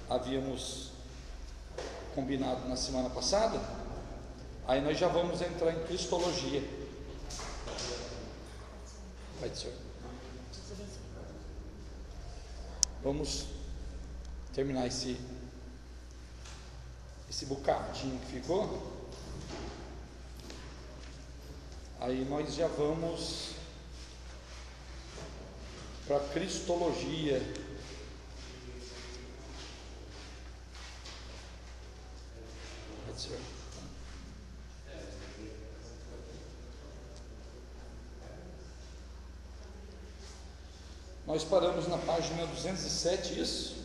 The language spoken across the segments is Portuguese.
havíamos combinado na semana passada. Aí nós já vamos entrar em Cristologia. Vai, senhor. Vamos terminar esse bocadinho que ficou. Aí nós já vamos para Cristologia. Vai, senhor. Nós paramos na página 207, isso?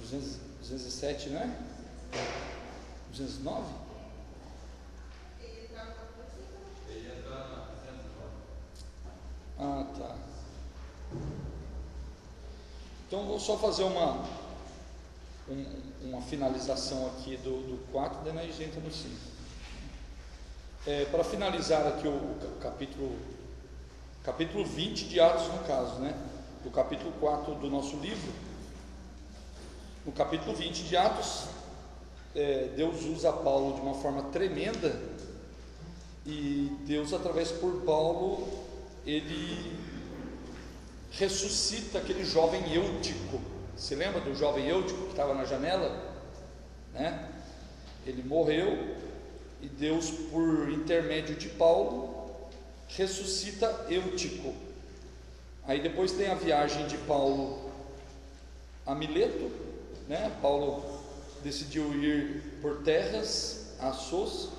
(207), 207, né? 209? Ah, tá. Então vou só fazer uma finalização aqui do 4, daí nós entra no 5. Para finalizar aqui o capítulo 20 de Atos, no caso, né? Do capítulo 4 do nosso livro. No capítulo 20 de Atos, Deus usa Paulo de uma forma tremenda, e Deus, através por Paulo, ele ressuscita aquele jovem Eutico. Se lembra do jovem Eutico que estava na janela, né? Ele morreu e Deus, por intermédio de Paulo, ressuscita Eutico. Aí depois tem a viagem de Paulo a Mileto, né? Paulo decidiu ir por terras a Assos,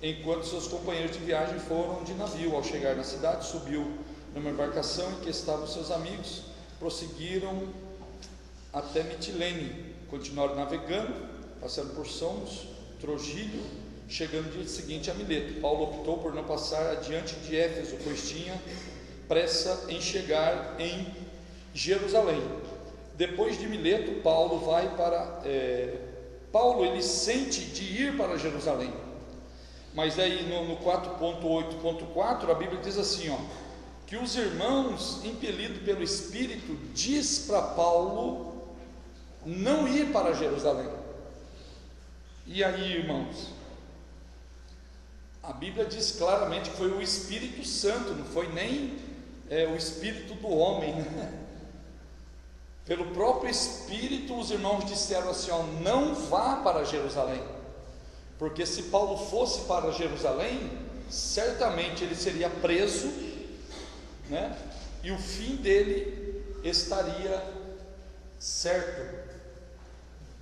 enquanto seus companheiros de viagem foram de navio. Ao chegar na cidade, subiu numa embarcação em que estavam seus amigos, prosseguiram até Mitilene, continuaram navegando, passando por Samos, Trogilio, chegando no dia seguinte a Mileto. Paulo optou por não passar adiante de Éfeso, pois tinha pressa em chegar em Jerusalém. Depois de Mileto, Paulo ele sente de ir para Jerusalém, mas aí no 4.8.4 a Bíblia diz assim, que os irmãos, impelidos pelo Espírito, diz para Paulo não ir para Jerusalém. E aí, irmãos, a Bíblia diz claramente que foi o Espírito Santo, não foi nem o Espírito do homem, né? Pelo próprio Espírito, os irmãos disseram assim, não vá para Jerusalém, porque se Paulo fosse para Jerusalém, certamente ele seria preso, né? E o fim dele estaria certo.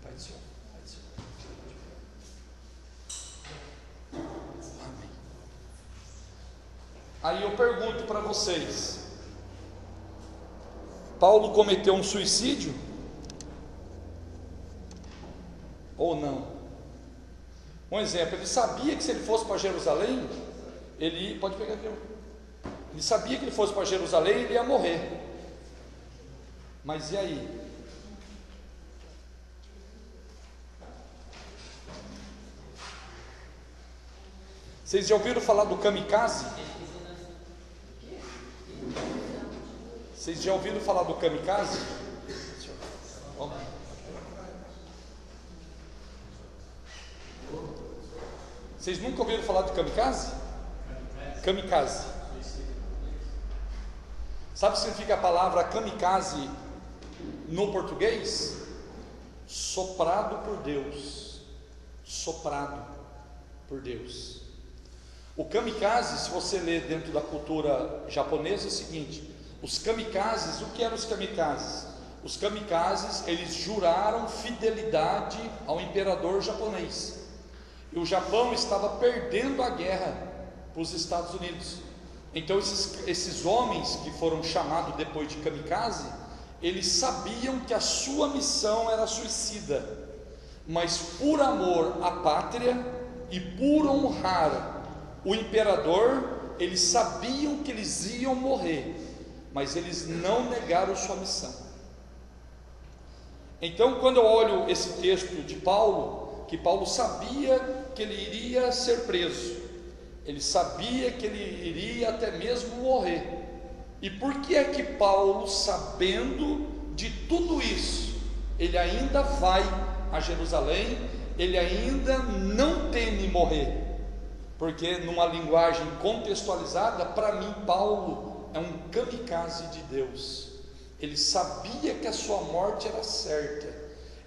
Pai do Senhor, Pai do Senhor. Amém. Aí eu pergunto para vocês: Paulo cometeu um suicídio ou não? Um exemplo, ele sabia que se ele fosse para Jerusalém, pode pegar aqui, ele sabia que ele fosse para Jerusalém, ele ia morrer. Mas e aí? Vocês já ouviram falar do kamikaze? Vocês já ouviram falar do kamikaze? Vocês nunca ouviram falar do kamikaze? Kamikaze. Sabe o que significa a palavra kamikaze no português? Soprado por Deus. Soprado por Deus. O kamikaze, se você ler dentro da cultura japonesa, é o seguinte: os kamikazes, o que eram os kamikazes? Os kamikazes, eles juraram fidelidade ao imperador japonês, e o Japão estava perdendo a guerra para os Estados Unidos. Então esses homens que foram chamados depois de kamikaze, eles sabiam que a sua missão era suicida, mas por amor à pátria e por honrar o imperador, eles sabiam que eles iam morrer, mas eles não negaram sua missão. Então, quando eu olho esse texto de Paulo, que Paulo sabia que ele iria ser preso, ele sabia que ele iria até mesmo morrer. E por que é que Paulo, sabendo de tudo isso, ele ainda vai a Jerusalém, ele ainda não teme morrer? Porque numa linguagem contextualizada, para mim Paulo é um kamikaze de Deus. Ele sabia que a sua morte era certa,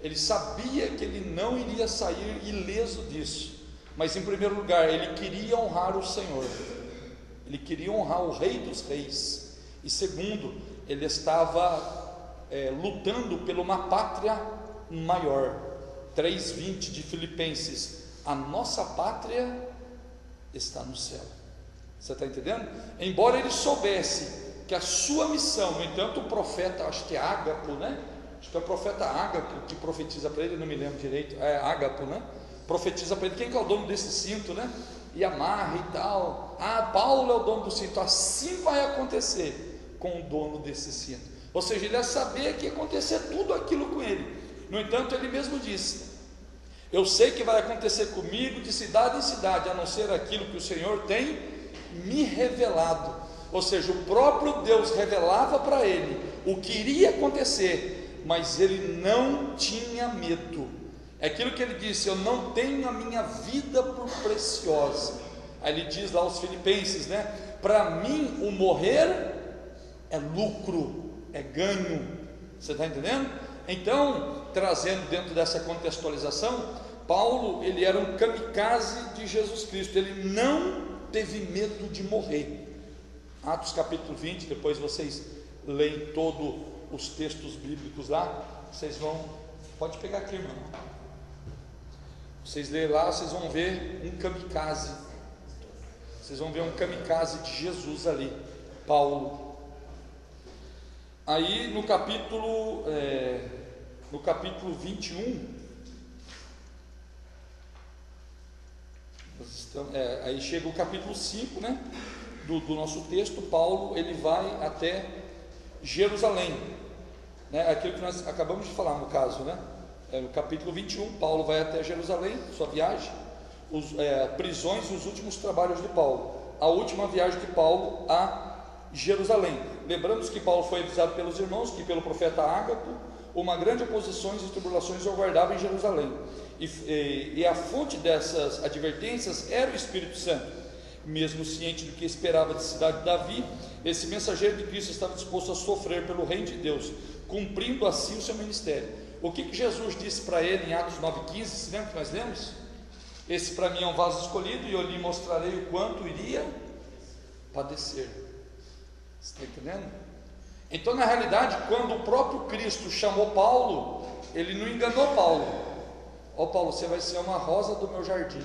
ele sabia que ele não iria sair ileso disso, mas em primeiro lugar ele queria honrar o Senhor, ele queria honrar o Rei dos Reis, e segundo, ele estava lutando por uma pátria maior. 3:20 de Filipenses: a nossa pátria está no céu. Você está entendendo? Embora ele soubesse que a sua missão, no entanto, o profeta, acho que é Ágapo, né? Acho que é o profeta Ágapo que profetiza para ele, não me lembro direito, é Ágapo, né? Profetiza para ele: quem que é o dono desse cinto, né? E amarra e tal. Paulo é o dono do cinto. Assim vai acontecer com o dono desse cinto. Ou seja, ele ia saber que ia acontecer tudo aquilo com ele. No entanto, ele mesmo disse: eu sei que vai acontecer comigo de cidade em cidade, a não ser aquilo que o Senhor tem me revelado. Ou seja, o próprio Deus revelava para ele o que iria acontecer, mas ele não tinha medo. É aquilo que ele disse: eu não tenho a minha vida por preciosa. Aí ele diz lá aos Filipenses, né? Para mim o morrer é lucro, é ganho. Você está entendendo? Então, trazendo dentro dessa contextualização, Paulo, ele era um kamikaze de Jesus Cristo. Ele não teve medo de morrer. Atos capítulo 20, depois vocês leem todos os textos bíblicos lá, vocês vão, pode pegar aqui, irmão, vocês lerem lá, vocês vão ver um kamikaze, vocês vão ver um kamikaze de Jesus ali, Paulo. Aí no capítulo 21, aí chega o capítulo 5, né, do nosso texto. Paulo, ele vai até Jerusalém, né, aquilo que nós acabamos de falar no caso, né, no capítulo 21, Paulo vai até Jerusalém, sua viagem, prisões e os últimos trabalhos de Paulo, a última viagem de Paulo a Jerusalém. Lembramos que Paulo foi avisado pelos irmãos que pelo profeta Ágapo uma grande oposições e tribulações o aguardava em Jerusalém, e a fonte dessas advertências era o Espírito Santo. Mesmo ciente do que esperava da cidade de Davi, esse mensageiro de Cristo estava disposto a sofrer pelo reino de Deus, cumprindo assim o seu ministério. O que Jesus disse para ele em Atos 9,15, se lembra que nós lemos? Esse para mim é um vaso escolhido, e eu lhe mostrarei o quanto iria padecer. Você está entendendo? Então, na realidade, quando o próprio Cristo chamou Paulo, ele não enganou Paulo. Ó, Paulo, você vai ser uma rosa do meu jardim.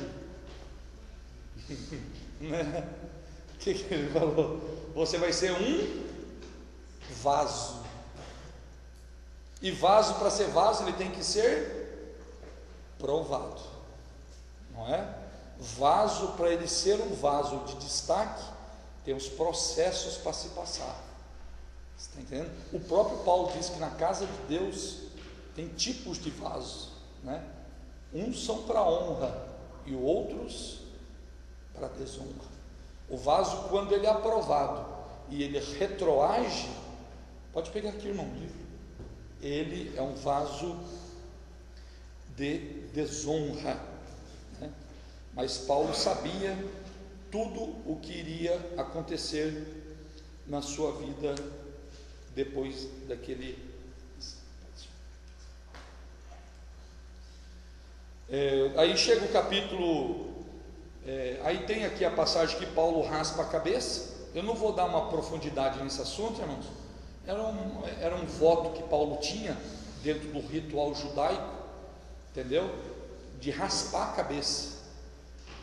O que ele falou? Você vai ser um vaso. E vaso, para ser vaso, ele tem que ser provado, não é? Vaso, para ele ser um vaso de destaque, tem os processos para se passar. Você está entendendo? O próprio Paulo diz que na casa de Deus tem tipos de vasos, né? Uns são para honra e outros para desonra. O vaso, quando ele é aprovado e ele retroage, pode pegar aqui, irmão, livro, ele é um vaso de desonra, né? Mas Paulo sabia tudo o que iria acontecer na sua vida depois daquele. Aí chega o capítulo, aí tem aqui a passagem que Paulo raspa a cabeça. Eu não vou dar uma profundidade nesse assunto, irmãos. Era um voto que Paulo tinha dentro do ritual judaico, entendeu? De raspar a cabeça,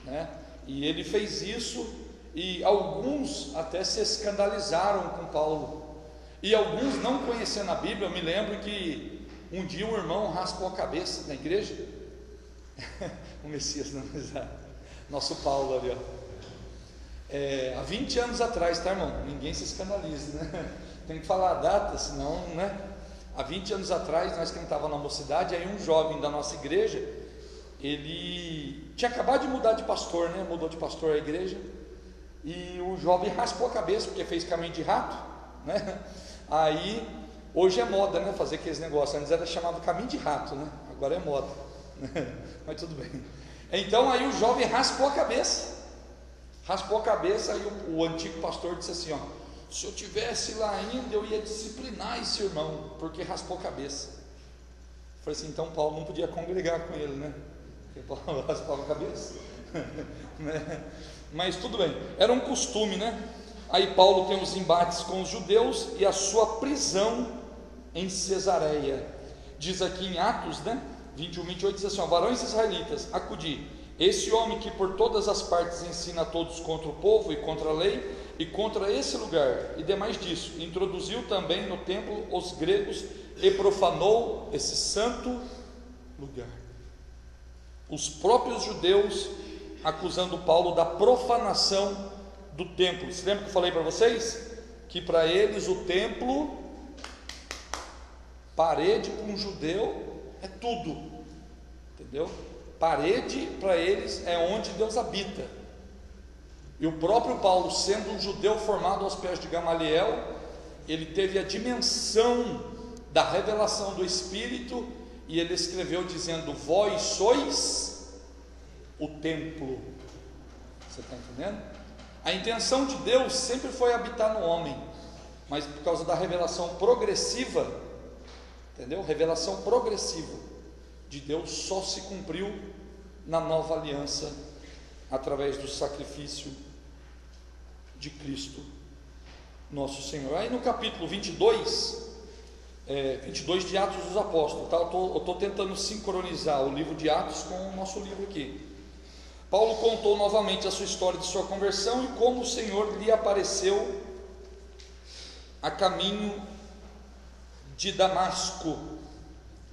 né? E ele fez isso, e alguns até se escandalizaram com Paulo, e alguns, não conhecendo a Bíblia, eu me lembro que um dia um irmão raspou a cabeça na igreja. O Messias, não, nosso Paulo ali, ó. Há 20 anos atrás, tá, irmão? Ninguém se escandalize, né? Tem que falar a data, senão, né? Há 20 anos atrás, nós cantávamos na mocidade, aí um jovem da nossa igreja, ele tinha acabado de mudar de pastor, né? Mudou de pastor a igreja, e o jovem raspou a cabeça, porque fez caminho de rato, né? Aí, hoje é moda, né, fazer aqueles negócios, antes era chamado caminho de rato, né? Agora é moda, mas tudo bem. Então aí o jovem raspou a cabeça, aí o antigo pastor disse assim, ó: se eu tivesse lá ainda, eu ia disciplinar esse irmão, porque raspou a cabeça. Eu falei assim, então Paulo não podia congregar com ele, né? Porque Paulo raspava a cabeça. Né? Mas tudo bem, era um costume, né? Aí Paulo tem os embates com os judeus e a sua prisão em Cesareia. Diz aqui em Atos, né, 21, 28, diz assim, ó: varões israelitas, acudi, esse homem que por todas as partes ensina a todos contra o povo e contra a lei e contra esse lugar, e demais disso, introduziu também no templo os gregos e profanou esse santo lugar. Os próprios judeus acusando Paulo da profanação do templo. Você lembra que eu falei para vocês? Que para eles o templo, parede para um judeu é tudo, entendeu? Parede para eles é onde Deus habita. E o próprio Paulo, sendo um judeu formado aos pés de Gamaliel, ele teve a dimensão da revelação do Espírito, e ele escreveu dizendo: vós sois o templo. Você está entendendo? A intenção de Deus sempre foi habitar no homem, mas por causa da revelação progressiva, entendeu? Revelação progressiva de Deus só se cumpriu na nova aliança, através do sacrifício de Cristo nosso Senhor. Aí no capítulo 22 de Atos dos Apóstolos, tá? Eu estou tentando sincronizar o livro de Atos com o nosso livro aqui. Paulo contou novamente a sua história de sua conversão e como o Senhor lhe apareceu a caminho de Damasco.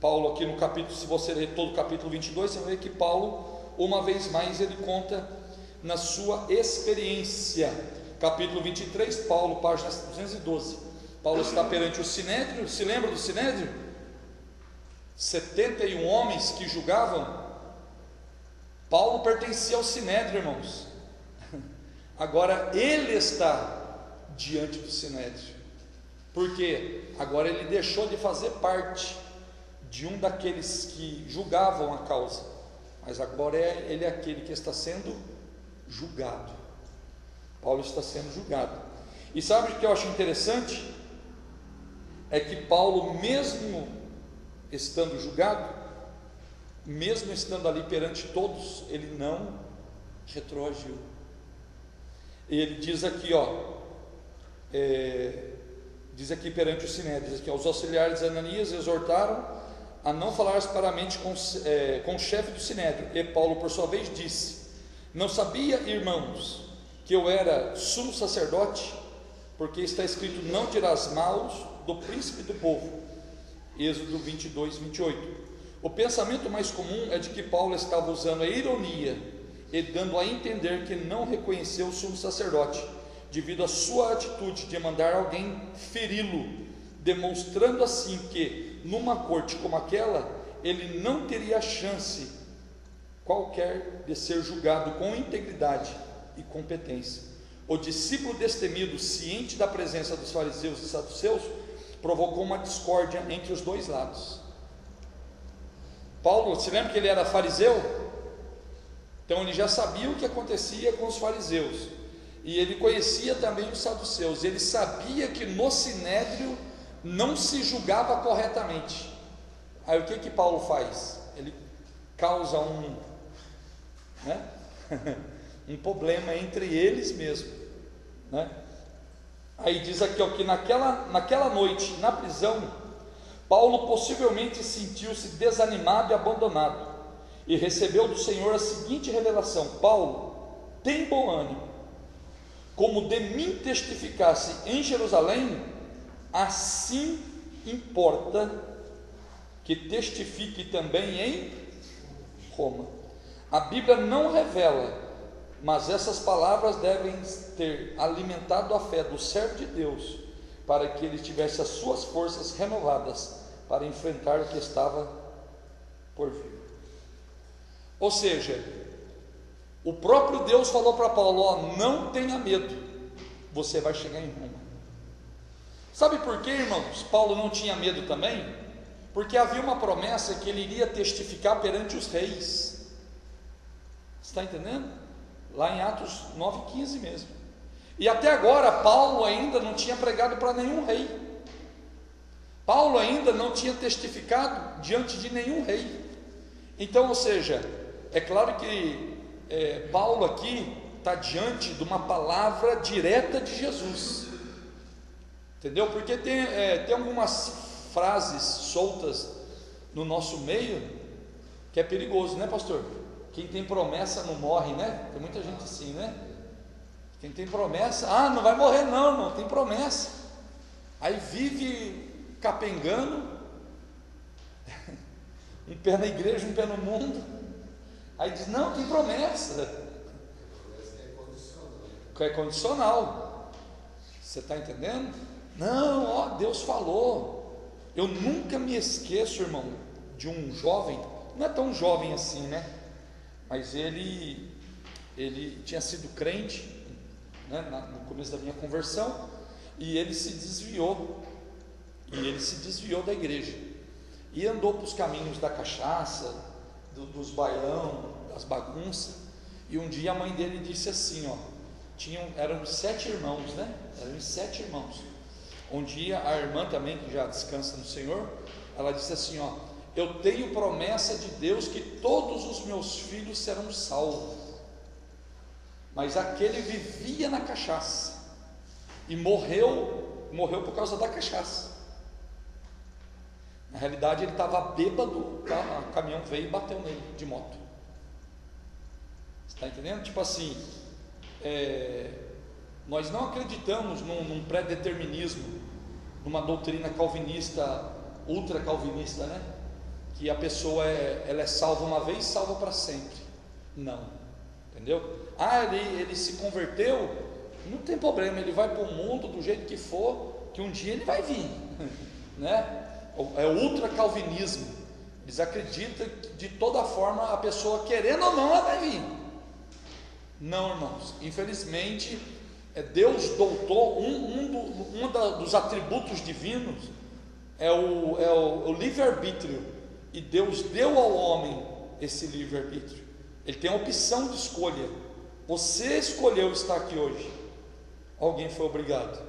Paulo aqui no capítulo, se você ler todo o capítulo 22, você vai ver que Paulo, uma vez mais, ele conta na sua experiência. Capítulo 23, Paulo, página 212. Paulo está perante o Sinédrio. Se lembra do Sinédrio? 71 homens que julgavam. Paulo pertencia ao Sinédrio, irmãos. Agora ele está diante do Sinédrio, porque agora ele deixou de fazer parte de um daqueles que julgavam a causa, mas agora ele é aquele que está sendo julgado. Paulo está sendo julgado. E sabe o que eu acho interessante? É que Paulo, mesmo estando julgado, mesmo estando ali perante todos, ele não retroagiu. Ele diz aqui, diz aqui perante o Sinédrio, diz aqui: os auxiliares de Ananias exortaram a não falar asperamente com o chefe do Sinédrio. E Paulo, por sua vez, disse: não sabia, irmãos, que eu era sumo sacerdote? Porque está escrito: não dirás mal do príncipe do povo. Êxodo 22, 28. O pensamento mais comum é de que Paulo estava usando a ironia e dando a entender que não reconheceu o sumo sacerdote, devido à sua atitude de mandar alguém feri-lo, demonstrando assim que, numa corte como aquela, ele não teria chance qualquer de ser julgado com integridade e competência. O discípulo destemido, ciente da presença dos fariseus e saduceus, provocou uma discórdia entre os dois lados. Paulo, se lembra que ele era fariseu? Então ele já sabia o que acontecia com os fariseus, e ele conhecia também os saduceus. Ele sabia que no Sinédrio não se julgava corretamente. Aí o que Paulo faz? Ele causa um problema entre eles mesmo, né? Aí diz aqui que naquela noite, na prisão, Paulo possivelmente sentiu-se desanimado e abandonado, e recebeu do Senhor a seguinte revelação: Paulo, tem bom ânimo, como de mim testificasse em Jerusalém, assim importa que testifique também em Roma. A Bíblia não revela, mas essas palavras devem ter alimentado a fé do servo de Deus, para que ele tivesse as suas forças renovadas para enfrentar o que estava por vir. Ou seja, O próprio Deus falou para Paulo: ó, não tenha medo, você vai chegar em Roma. Sabe por quê, irmãos, Paulo não tinha medo também? Porque havia uma promessa que ele iria testificar perante os reis. Você está entendendo? Lá em Atos 9,15 mesmo. E até agora Paulo ainda não tinha pregado para nenhum rei. Paulo ainda não tinha testificado diante de nenhum rei. Então, ou seja, é claro que Paulo aqui está diante de uma palavra direta de Jesus, entendeu? Porque tem algumas frases soltas no nosso meio que é perigoso, né, pastor? Quem tem promessa não morre, né? Tem muita gente assim, né? Quem tem promessa, não vai morrer não tem promessa. Aí vive capengando, um pé na igreja, um pé no mundo. Aí diz: não, tem promessa. É condicional. Você está entendendo? Não, ó, Deus falou. Eu nunca me esqueço, irmão, de um jovem, não é tão jovem assim, né? Mas ele tinha sido crente, né, no começo da minha conversão, e ele se desviou da igreja, e andou para os caminhos da cachaça, dos bailão, das bagunças. E um dia a mãe dele disse assim, ó, eram 7 irmãos, né? Eram 7 irmãos. Um dia a irmã também, que já descansa no Senhor, ela disse assim, ó: eu tenho promessa de Deus que todos os meus filhos serão salvos, mas aquele vivia na cachaça e morreu por causa da cachaça. Na realidade ele estava bêbado, o caminhão veio e bateu nele de moto. Você está entendendo? Tipo assim, nós não acreditamos num pré-determinismo, numa doutrina calvinista, ultra calvinista, né? Que a pessoa ela é salva uma vez, salva para sempre. Não, entendeu? Ele se converteu, não tem problema, ele vai para o mundo do jeito que for, que um dia ele vai vir, né? É o ultra calvinismo. Eles acreditam que de toda forma a pessoa, querendo ou não, ela vai vir. Não, irmãos, infelizmente Deus doutou dos atributos divinos é o livre-arbítrio, e Deus deu ao homem esse livre-arbítrio. Ele tem a opção de escolha. Você escolheu estar aqui hoje, alguém foi obrigado?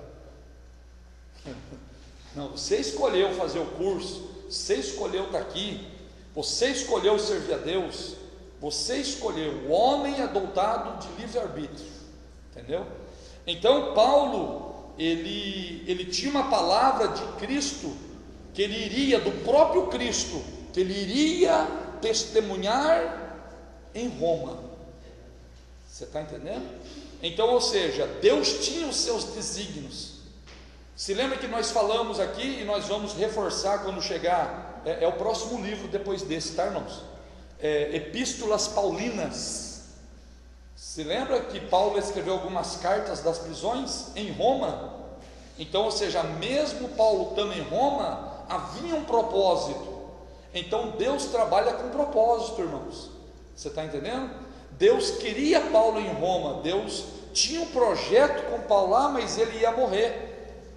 Não, você escolheu fazer o curso, você escolheu estar aqui, você escolheu servir a Deus, você escolheu. O homem é dotado de livre-arbítrio, entendeu? Então Paulo, ele tinha uma palavra de Cristo, que ele iria, do próprio Cristo, que ele iria testemunhar em Roma. Você está entendendo? Então, ou seja, Deus tinha os seus desígnios. Se lembra que nós falamos aqui, e nós vamos reforçar quando chegar, é o próximo livro depois desse, tá, irmãos? Epístolas Paulinas. Se lembra que Paulo escreveu algumas cartas das prisões em Roma? Então, ou seja, mesmo Paulo estando em Roma, havia um propósito. Então Deus trabalha com propósito, irmãos. Você está entendendo? Deus queria Paulo em Roma, Deus tinha um projeto com Paulo lá, mas ele ia morrer.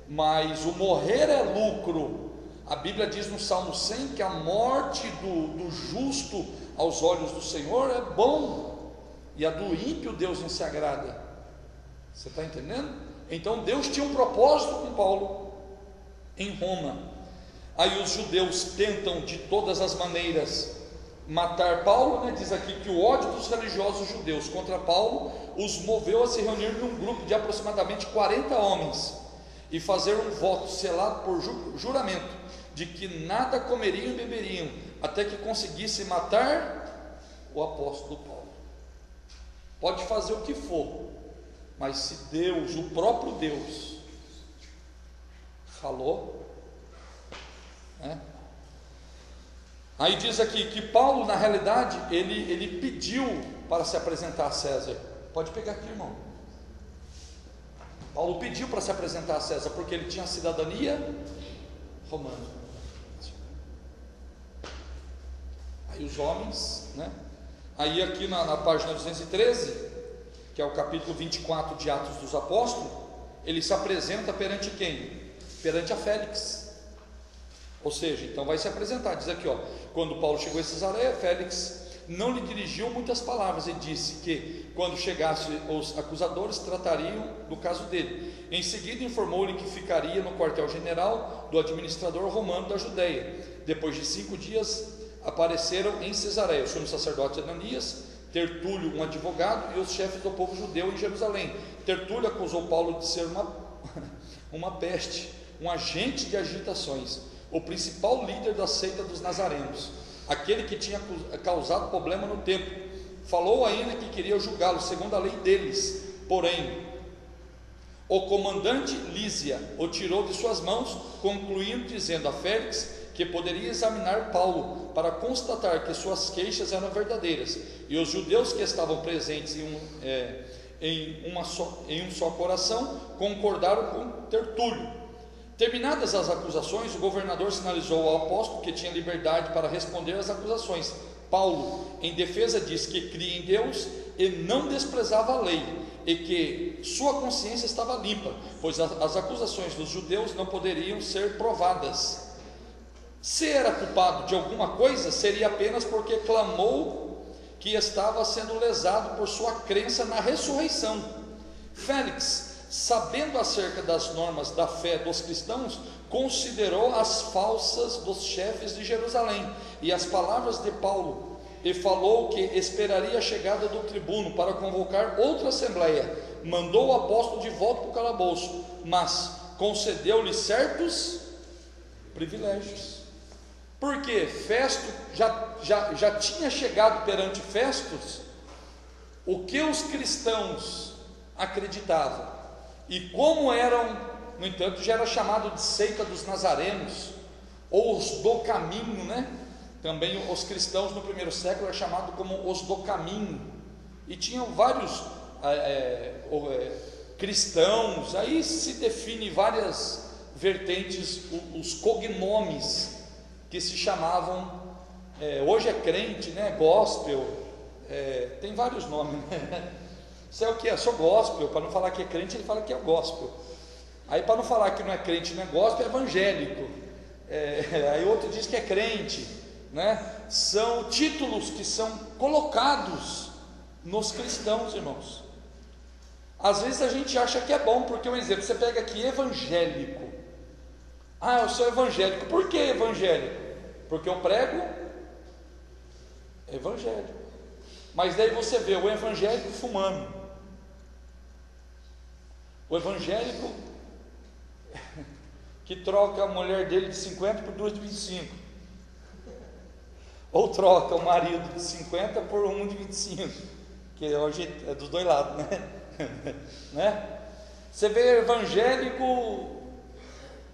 Mas o morrer é lucro. A Bíblia diz no Salmo 100 que a morte do justo aos olhos do Senhor é bom, e a do ímpio Deus não se agrada. Você está entendendo? Então Deus tinha um propósito com Paulo em Roma. Aí os judeus tentam de todas as maneiras matar Paulo, né? Diz aqui que o ódio dos religiosos judeus contra Paulo os moveu a se reunir num grupo de aproximadamente 40 homens e fazer um voto selado por juramento de que nada comeriam e beberiam até que conseguisse matar o apóstolo Paulo. Pode fazer o que for, mas se Deus, o próprio Deus, falou, né? Aí diz aqui que Paulo, na realidade, ele pediu para se apresentar a César. Pode pegar aqui, irmão. Paulo pediu para se apresentar a César, porque ele tinha cidadania romana. Aí os homens, né, Aí aqui na página 213, que é o capítulo 24 de Atos dos Apóstolos, ele se apresenta perante quem? Perante a Félix. Ou seja, então vai se apresentar, diz aqui, quando Paulo chegou a Cesareia, Félix não lhe dirigiu muitas palavras e disse que quando chegassem os acusadores tratariam do caso dele. Em seguida informou-lhe que ficaria no quartel-general do administrador romano da Judéia. Depois de 5 dias apareceram em Cesareia o sumo sacerdote Ananias, Tertúlio, um advogado, e os chefes do povo judeu em Jerusalém. Tertúlio acusou Paulo de ser uma peste, um agente de agitações, o principal líder da seita dos nazarenos, aquele que tinha causado problema no templo. Falou ainda que queria julgá-lo segundo a lei deles, porém o comandante Lísia o tirou de suas mãos, concluindo dizendo a Félix que poderia examinar Paulo para constatar que suas queixas eram verdadeiras, e os judeus que estavam presentes em um só coração concordaram com Tertúlio. Terminadas as acusações, o governador sinalizou ao apóstolo que tinha liberdade para responder às acusações. Paulo, em defesa, disse que cria em Deus e não desprezava a lei, e que sua consciência estava limpa, pois as acusações dos judeus não poderiam ser provadas. Se era culpado de alguma coisa, seria apenas porque clamou que estava sendo lesado por sua crença na ressurreição. Félix, sabendo acerca das normas da fé dos cristãos, considerou as falsas dos chefes de Jerusalém e as palavras de Paulo, e falou que esperaria a chegada do tribuno para convocar outra assembleia. Mandou o apóstolo de volta para o calabouço, mas concedeu-lhe certos privilégios. Porque Festo já tinha chegado perante Festus o que os cristãos acreditavam, e como eram, no entanto, já era chamado de seita dos nazarenos, ou os do caminho, né? Também os cristãos no primeiro século eram chamados como os do caminho, e tinham vários cristãos, aí se define várias vertentes, os cognomes que se chamavam, hoje é crente, né? Gospel, tem vários nomes, né? Isso é o que é? Sou gospel. Para não falar que é crente, ele fala que é gospel. Aí, para não falar que não é crente, não é gospel, é evangélico. Aí outro diz que é crente, né? São títulos que são colocados nos cristãos, irmãos. Às vezes a gente acha que é bom, porque um exemplo, você pega aqui evangélico. Ah, eu sou evangélico. Por que evangélico? Porque eu prego evangelho. Mas daí você vê o evangélico fumando, o evangélico que troca a mulher dele de 50 por 2 de 25, ou troca o marido de 50 por um de 25, que hoje é dos dois lados, né? Você vê evangélico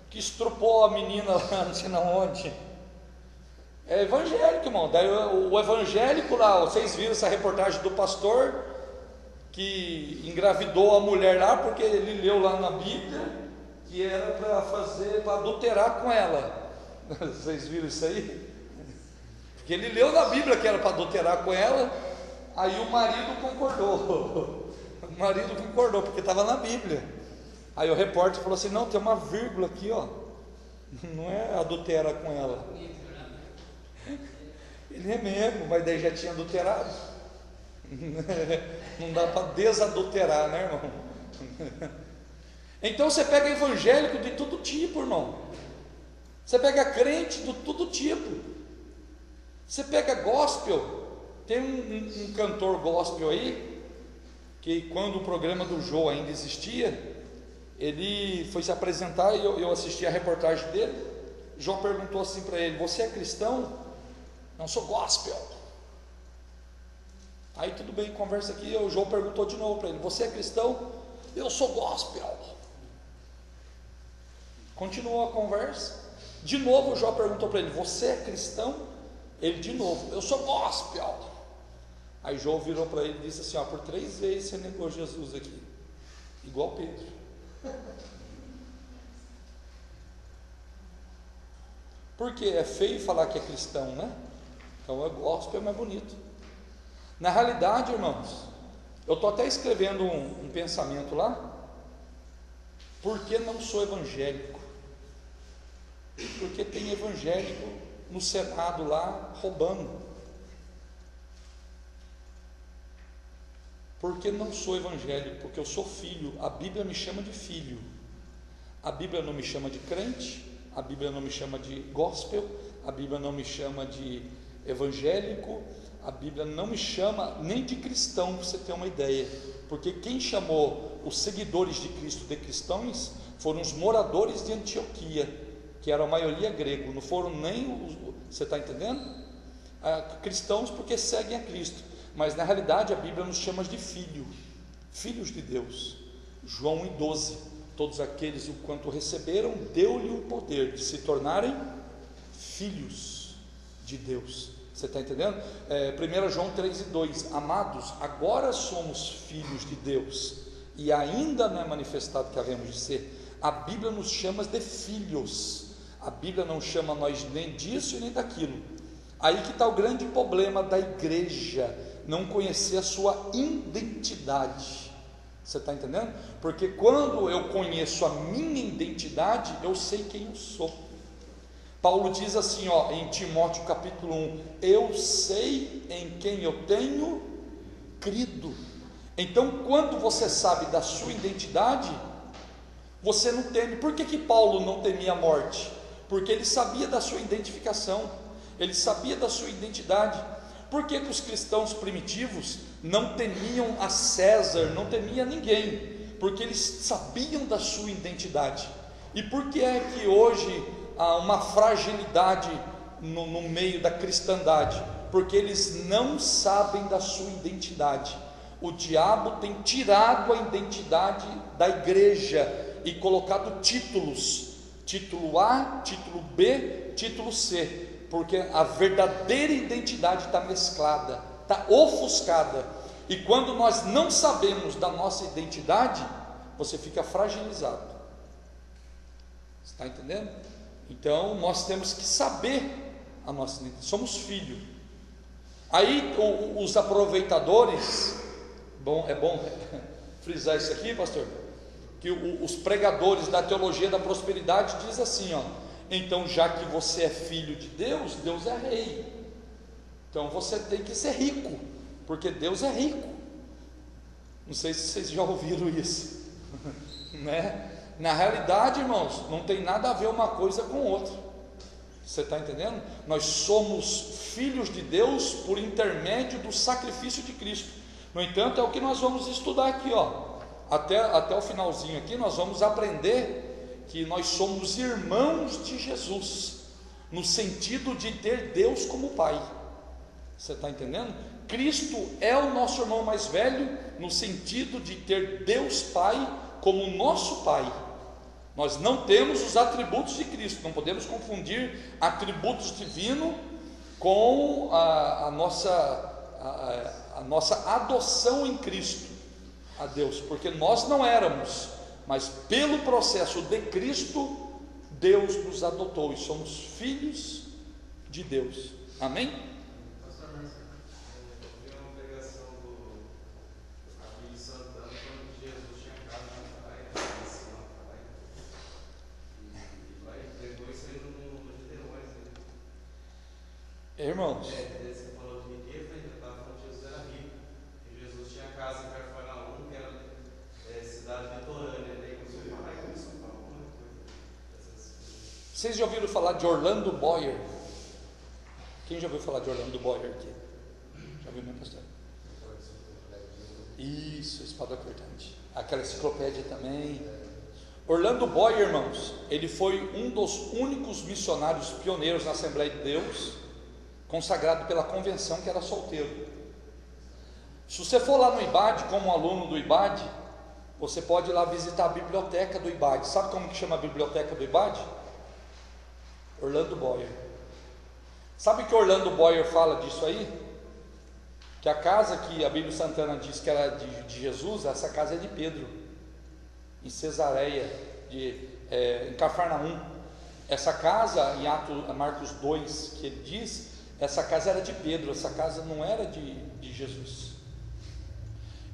que estrupou a menina lá, não sei na onde. É evangélico, irmão. Daí o evangélico lá, vocês viram essa reportagem do pastor que engravidou a mulher lá, porque ele leu lá na Bíblia que era para adulterar com ela. Vocês viram isso aí? Porque ele leu na Bíblia que era para adulterar com ela, aí o marido concordou. O marido concordou, porque estava na Bíblia. Aí o repórter falou assim: não, tem uma vírgula aqui, ó. Não é adultera com ela. Ele é mesmo, mas daí já tinha adulterado. Não dá para desadulterar, né, irmão? Então você pega evangélico de todo tipo, irmão. Você pega crente de todo tipo. Você pega gospel. Tem um cantor gospel aí, que quando o programa do Jô ainda existia, ele foi se apresentar e eu assisti a reportagem dele. Jô perguntou assim para ele: você é cristão? Não, sou gospel. Aí tudo bem, conversa aqui. O João perguntou de novo para ele: você é cristão? Eu sou gospel. Continuou a conversa. De novo o João perguntou para ele: você é cristão? Ele de novo: eu sou gospel. Aí João virou para ele e disse assim: ó, por 3 vezes você negou Jesus aqui, igual Pedro. Porque é feio falar que é cristão, né? Então é gospel, é mais bonito. Na realidade, irmãos, eu estou até escrevendo um pensamento lá. Por que não sou evangélico? Porque tem evangélico no Senado lá roubando. Por que não sou evangélico? Porque eu sou filho. A Bíblia me chama de filho. A Bíblia não me chama de crente, a Bíblia não me chama de gospel, a Bíblia não me chama de evangélico, a Bíblia não me chama nem de cristão, para você ter uma ideia, porque quem chamou os seguidores de Cristo de cristãos foram os moradores de Antioquia, que era a maioria grego, não foram nem os, você está entendendo? Cristãos porque seguem a Cristo, mas na realidade a Bíblia nos chama de filhos de Deus. João 1,12: todos aqueles o quanto receberam, deu-lhe o poder de se tornarem filhos de Deus. Você está entendendo? 1 João 3,2: amados, agora somos filhos de Deus, e ainda não é manifestado que havemos de ser. A Bíblia nos chama de filhos, a Bíblia não chama nós nem disso e nem daquilo. Aí que está o grande problema da igreja, não conhecer a sua identidade. Você está entendendo? Porque quando eu conheço a minha identidade, eu sei quem eu sou. Paulo diz assim, em Timóteo capítulo 1: eu sei em quem eu tenho crido. Então, quando você sabe da sua identidade, você não teme. Por que Paulo não temia a morte? Porque ele sabia da sua identificação, ele sabia da sua identidade. Por que os cristãos primitivos não temiam a César, não temiam a ninguém? Porque eles sabiam da sua identidade. E por que é que hoje há uma fragilidade no meio da cristandade? Porque eles não sabem da sua identidade. O diabo tem tirado a identidade da igreja e colocado títulos, título A, título B, título C, porque a verdadeira identidade está mesclada, está ofuscada, e quando nós não sabemos da nossa identidade, você fica fragilizado. Você está entendendo? Então nós temos que saber a nossa identidade, somos filhos. Aí os aproveitadores, é bom frisar isso aqui, pastor, que os pregadores da teologia da prosperidade dizem assim, então já que você é filho de Deus, Deus é rei, então você tem que ser rico, porque Deus é rico. Não sei se vocês já ouviram isso, né? Na realidade, irmãos, não tem nada a ver uma coisa com outra. Você está entendendo? Nós somos filhos de Deus por intermédio do sacrifício de Cristo. No entanto, é o que nós vamos estudar aqui, até o finalzinho aqui, nós vamos aprender que nós somos irmãos de Jesus, no sentido de ter Deus como Pai. Você está entendendo? Cristo é o nosso irmão mais velho, no sentido de ter Deus Pai como nosso Pai. Nós não temos os atributos de Cristo, não podemos confundir atributos divinos com a nossa adoção em Cristo a Deus, porque nós não éramos, mas pelo processo de Cristo, Deus nos adotou e somos filhos de Deus. Amém? Pastor Marcelo, eu vi uma pregação do Abílio Santana quando Jesus tinha casa na praia, e vai pregou isso aí no Niterói. Irmãos, você falou de riqueza, ainda estava falando que Jesus era rico, e Jesus tinha casa em Cafarnaum, que era cidade litorânea, daí começou a falar e começou a falar alguma coisa. vocês já ouviram falar de Orlando Boyer? Quem já ouviu falar de Orlando Boyer aqui? Já ouviu, meu pastor? Isso, espada cortante, aquela enciclopédia também. Orlando Boyer, irmãos, ele foi um dos únicos missionários pioneiros na Assembleia de Deus, consagrado pela convenção, que era solteiro. Se você for lá no IBAD, como aluno do IBAD, você pode ir lá visitar a biblioteca do IBAD. Sabe como que chama a biblioteca do IBAD? Orlando Boyer. Sabe que Orlando Boyer fala disso aí? Que a casa que a Bíblia Santana diz que era de Jesus, essa casa é de Pedro, em Cesareia, em Cafarnaum. Essa casa, em Marcos 2, que ele diz, essa casa era de Pedro, essa casa não era de Jesus.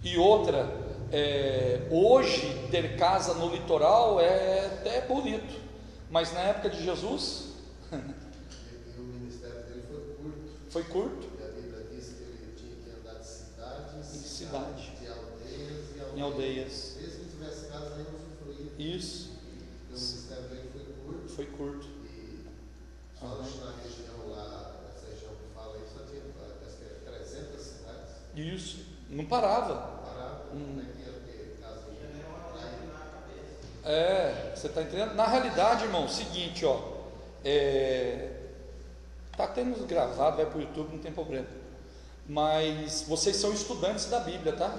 E outra, hoje ter casa no litoral é até bonito, mas na época de Jesus E o ministério dele foi curto. E a Bíblia diz que ele tinha que andar de cidades Em cidade, de aldeias em aldeias. Mesmo que tivesse casa, nem usufruía. Isso. O ministério dele Foi curto. E só na região lá, nessa região que fala aí, só tinha, parece que 300 cidades. Isso. Não parava. Parava, como é que ia ter casa Você está entendendo? Na realidade, irmão, seguinte, ó. Tá tendo gravado, vai para o YouTube, não tem problema. Mas vocês são estudantes da Bíblia, tá?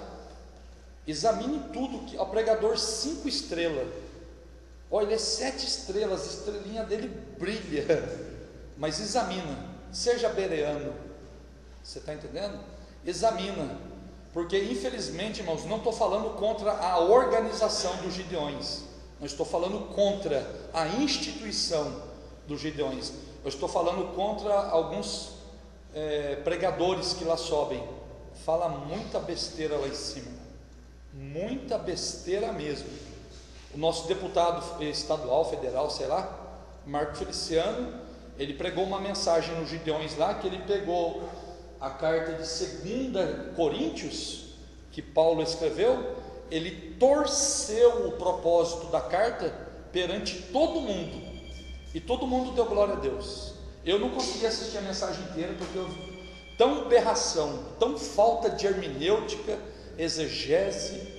Examine tudo que o pregador 5 estrelas. Olha, ele é 7 estrelas, a estrelinha dele brilha. Mas examina, seja bereano. Você está entendendo? Examina. Porque infelizmente, irmãos, não estou falando contra a organização dos Gideões. Não estou falando contra a instituição dos Gideões. Eu estou falando contra alguns pregadores que lá sobem. Fala muita besteira lá em cima. Muita besteira mesmo. O nosso deputado estadual, federal, sei lá, Marco Feliciano, ele pregou uma mensagem nos Gideões lá, que ele pegou a carta de 2 Coríntios, que Paulo escreveu, ele torceu o propósito da carta perante todo mundo, e todo mundo deu glória a Deus. Eu não consegui assistir a mensagem inteira, porque eu tão berração, tão falta de hermenêutica, exegese.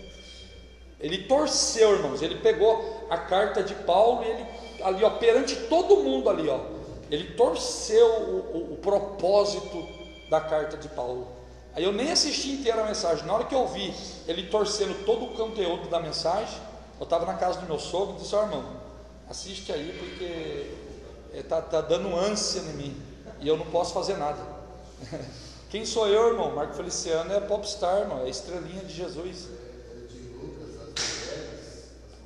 Ele torceu, irmãos, ele pegou a carta de Paulo e ele ali, ó, perante todo mundo ali, ó, ele torceu o propósito da carta de Paulo. Aí eu nem assisti inteira a mensagem. Na hora que eu vi ele torcendo todo o conteúdo da mensagem, eu estava na casa do meu sogro e disse: ó, irmão, assiste aí, porque tá dando ânsia em mim e eu não posso fazer nada. Quem sou eu, irmão? Marco Feliciano é popstar, irmão, é estrelinha de Jesus. de Lucas, as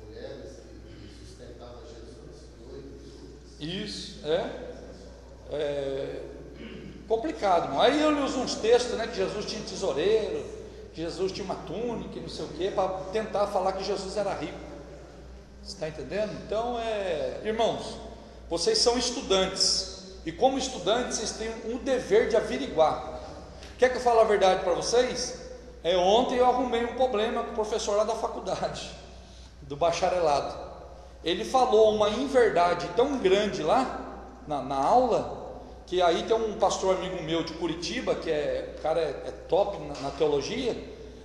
mulheres que sustentavam Jesus, Isso, complicado, irmão. Aí eu li uns textos, né, que Jesus tinha tesoureiro, que Jesus tinha uma túnica e não sei o que, para tentar falar que Jesus era rico. Você está entendendo? Então, irmãos, vocês são estudantes, e como estudantes, vocês têm um dever de averiguar. Quer que eu fale a verdade para vocês? Ontem eu arrumei um problema com o professor lá da faculdade, do bacharelado. Ele falou uma inverdade tão grande lá, na aula, que aí tem um pastor amigo meu de Curitiba, que o cara é top na teologia.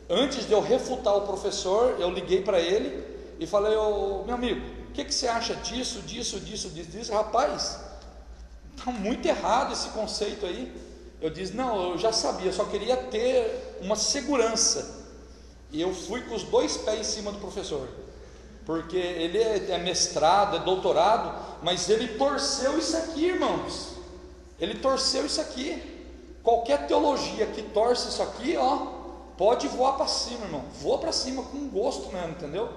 Antes de eu refutar o professor, eu liguei para ele e falei: ô, meu amigo, o que você acha disso? Rapaz, está muito errado esse conceito aí. Eu disse: não, eu já sabia, só queria ter uma segurança. E eu fui com os 2 pés em cima do professor, porque ele é mestrado, é doutorado, mas ele torceu isso aqui, irmãos. Ele torceu isso aqui. Qualquer teologia que torce isso aqui, ó, pode voar para cima, irmão. Voa para cima com gosto mesmo, entendeu?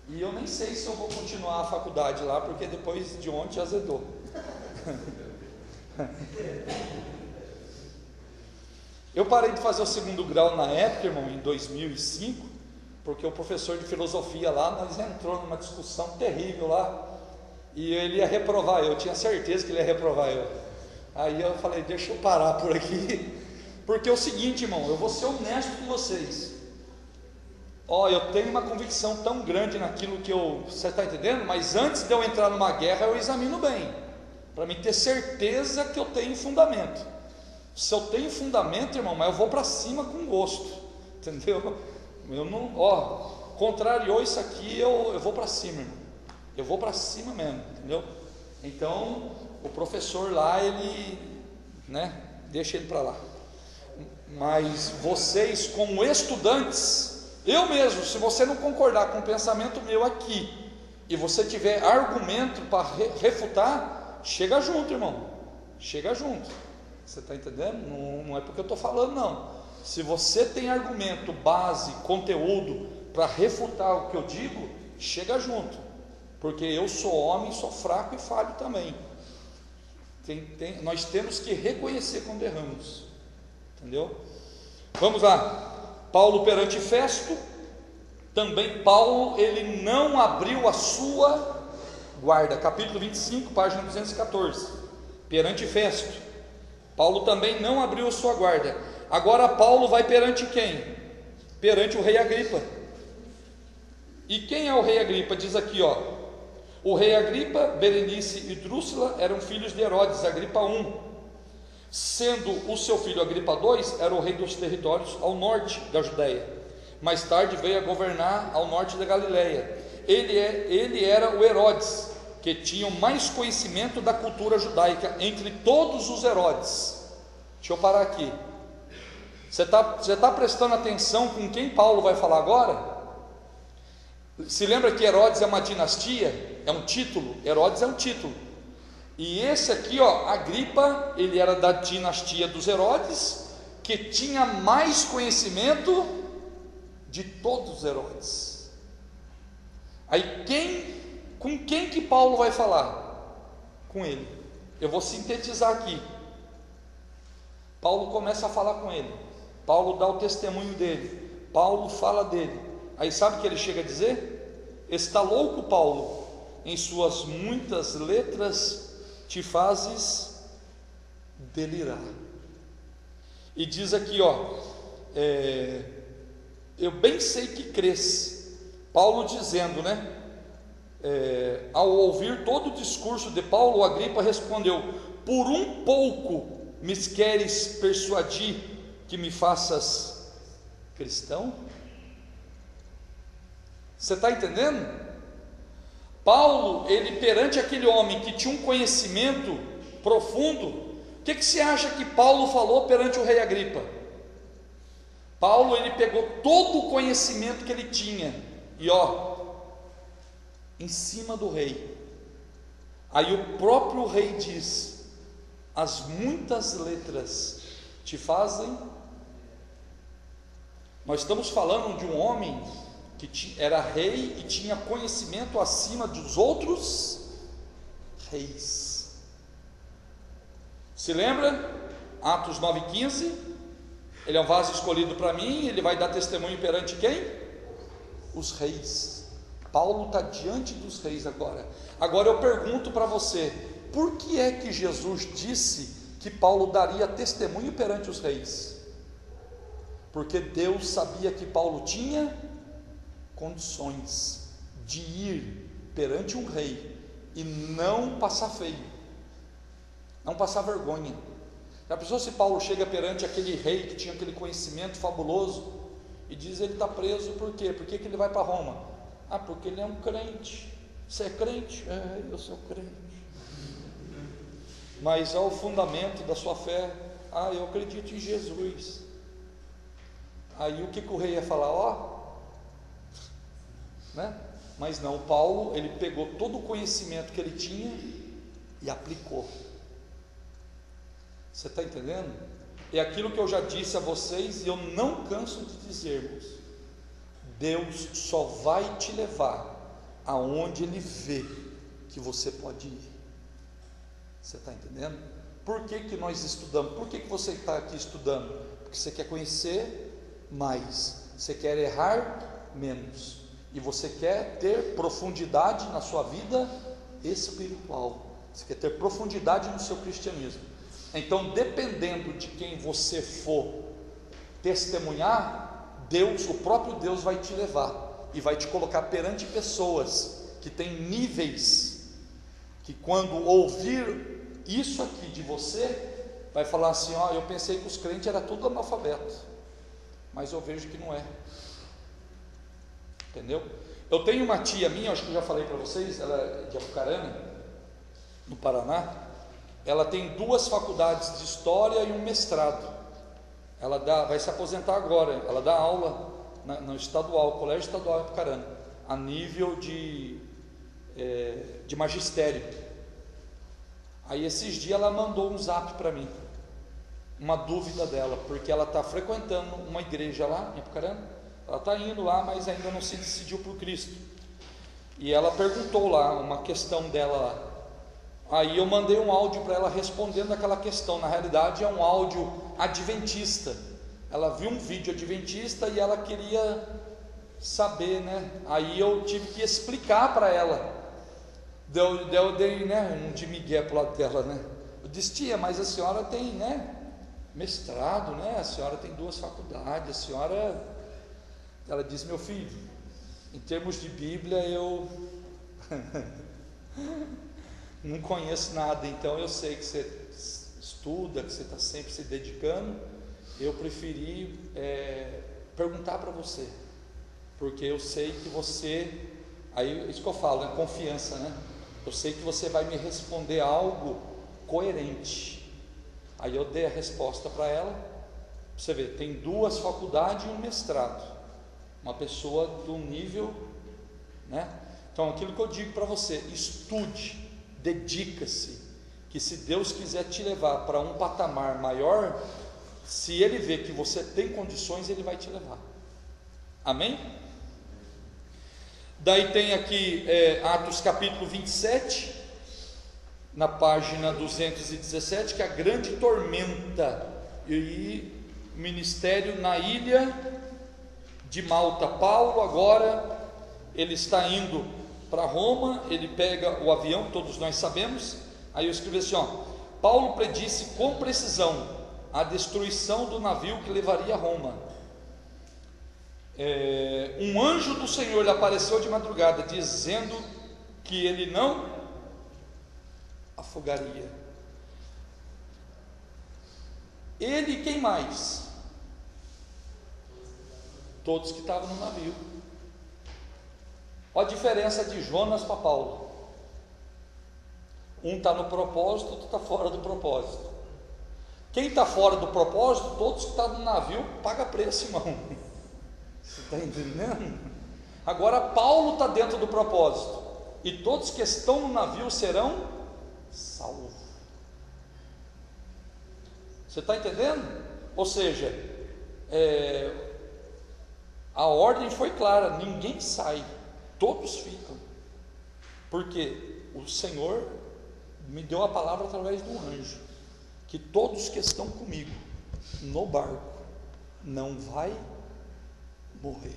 E eu nem sei se eu vou continuar a faculdade lá, porque depois de ontem azedou. Eu parei de fazer o 2º grau na época, irmão, em 2005, porque o professor de filosofia lá, nós entrou numa discussão terrível lá, e ele ia reprovar eu tinha certeza que ele ia reprovar eu. Aí eu falei: deixa eu parar por aqui, porque é o seguinte, irmão, eu vou ser honesto com vocês. Eu tenho uma convicção tão grande naquilo que você está entendendo, mas antes de eu entrar numa guerra, eu examino bem, para mim ter certeza que eu tenho fundamento. Se eu tenho fundamento, irmão, mas eu vou para cima com gosto, entendeu? Eu não, contrariou isso aqui, eu vou para cima, irmão. Eu vou para cima mesmo, entendeu? Então, o professor lá, ele, deixa ele para lá. Mas vocês, como estudantes, eu mesmo, se você não concordar com o pensamento meu aqui, e você tiver argumento para refutar, chega junto, irmão. Chega junto. Você está entendendo? Não é porque eu estou falando, não. Se você tem argumento, base, conteúdo para refutar o que eu digo, chega junto, porque eu sou homem, sou fraco e falho também, nós temos que reconhecer quando erramos, entendeu? Vamos lá. Paulo perante Festo. Também Paulo, ele não abriu a sua guarda. Capítulo 25, página 214. Perante Festo, Paulo também não abriu a sua guarda. Agora Paulo vai perante quem? Perante o rei Agripa. E quem é o rei Agripa? Diz aqui, ó: o rei Agripa, Berenice e Drúxila eram filhos de Herodes, Agripa I, sendo o seu filho Agripa II era o rei dos territórios ao norte da Judéia. Mais tarde veio a governar ao norte da Galileia. Ele era o Herodes, que tinha mais conhecimento da cultura judaica entre todos os Herodes. Deixa eu parar aqui. Você tá prestando atenção com quem Paulo vai falar agora? Se lembra que Herodes é uma dinastia? É um título. Herodes é um título. E esse aqui, ó, Agripa, ele era da dinastia dos Herodes, que tinha mais conhecimento de todos os Herodes. Aí com quem que Paulo vai falar? Com ele. Eu vou sintetizar aqui. Paulo começa a falar com ele. Paulo dá o testemunho dele. Paulo fala dele. Aí sabe o que ele chega a dizer? Está louco, Paulo? Em suas muitas letras te fazes delirar. E diz aqui, ó, eu bem sei que crês. Paulo dizendo, né? Ao ouvir todo o discurso de Paulo, Agripa respondeu: por um pouco me queres persuadir que me faças cristão? Você está entendendo? Paulo, ele perante aquele homem que tinha um conhecimento profundo, o que você acha que Paulo falou perante o rei Agripa? Paulo, ele pegou todo o conhecimento que ele tinha e ó, em cima do rei. Aí o próprio rei diz: as muitas letras te fazem. Nós estamos falando de um homem que era rei e tinha conhecimento acima dos outros reis. Se lembra? Atos 9,15. Ele é um vaso escolhido para mim. Ele vai dar testemunho perante quem? Os reis. Paulo está diante dos reis agora. Agora eu pergunto para você: por que é que Jesus disse que Paulo daria testemunho perante os reis? Porque Deus sabia que Paulo tinha condições de ir perante um rei e não passar feio, não passar vergonha. Já pensou se Paulo chega perante aquele rei que tinha aquele conhecimento fabuloso e diz: ele está preso por quê? Por que ele vai para Roma? Ah, porque ele é um crente. Você é crente? É, eu sou crente. Mas é o fundamento da sua fé. Ah, eu acredito em Jesus. Aí o que o rei ia falar? Ó, né? Mas não, Paulo, ele pegou todo o conhecimento que ele tinha e aplicou. Você está entendendo? É aquilo que eu já disse a vocês e eu não canso de dizermos: Deus só vai te levar aonde Ele vê que você pode ir. Você está entendendo? Por que nós estudamos? Por que você está aqui estudando? Porque você quer conhecer mais, você quer errar menos, e você quer ter profundidade na sua vida espiritual, você quer ter profundidade no seu cristianismo. Então, dependendo de quem você for testemunhar, Deus, o próprio Deus vai te levar e vai te colocar perante pessoas que têm níveis, que quando ouvir isso aqui de você, vai falar assim: ó, eu pensei que os crentes eram tudo analfabeto, mas eu vejo que não é. Entendeu? Eu tenho uma tia minha, acho que eu já falei para vocês, ela é de Apucarana, no Paraná. Ela tem 2 faculdades de história e um mestrado. Ela vai se aposentar agora. Ela dá aula no estadual, Colégio Estadual de Apucarana, a nível de magistério. Aí esses dias ela mandou um zap para mim, uma dúvida dela, porque ela está frequentando uma igreja lá em Apucarana. Ela está indo lá, mas ainda não se decidiu por Cristo. E ela perguntou lá uma questão dela lá: Aí eu mandei um áudio para ela respondendo aquela questão. Na realidade é um áudio adventista. Ela viu um vídeo adventista e ela queria saber, né? Aí eu tive que explicar para ela. Eu dei, né, um de migué pro lado dela, né? Eu disse: tia, mas a senhora tem, né, mestrado, né? A senhora tem 2 faculdades, a senhora... Ela disse: meu filho, em termos de Bíblia eu não conheço nada, então eu sei que você estuda, que você está sempre se dedicando, eu preferi perguntar para você, porque eu sei que você, aí isso que eu falo, é confiança, né? Eu sei que você vai me responder algo coerente. Aí eu dei a resposta para ela. Você vê, tem 2 faculdades e um mestrado, uma pessoa do nível, né? Então aquilo que eu digo para você, estude, dedica-se, que se Deus quiser te levar para um patamar maior, se Ele vê que você tem condições, Ele vai te levar. Amém? Daí tem aqui Atos capítulo 27, na página 217, que é a grande tormenta e ministério na ilha de Malta. Paulo agora, ele está indo para Roma, ele pega o avião, todos nós sabemos. Aí eu escrevi assim, ó: Paulo predisse com precisão a destruição do navio que levaria a Roma. Um anjo do Senhor lhe apareceu de madrugada, dizendo que ele não afogaria. Ele e quem mais? Todos que estavam no navio. Olha a diferença de Jonas para Paulo. Um está no propósito, outro está fora do propósito. Quem está fora do propósito, todos que estão no navio, paga preço, irmão. Você está entendendo? Agora Paulo está dentro do propósito, e todos que estão no navio serão salvos. Você está entendendo? Ou seja, a ordem foi clara: ninguém sai, todos ficam, porque o Senhor me deu a palavra através do anjo, que todos que estão comigo no barco não vai morrer.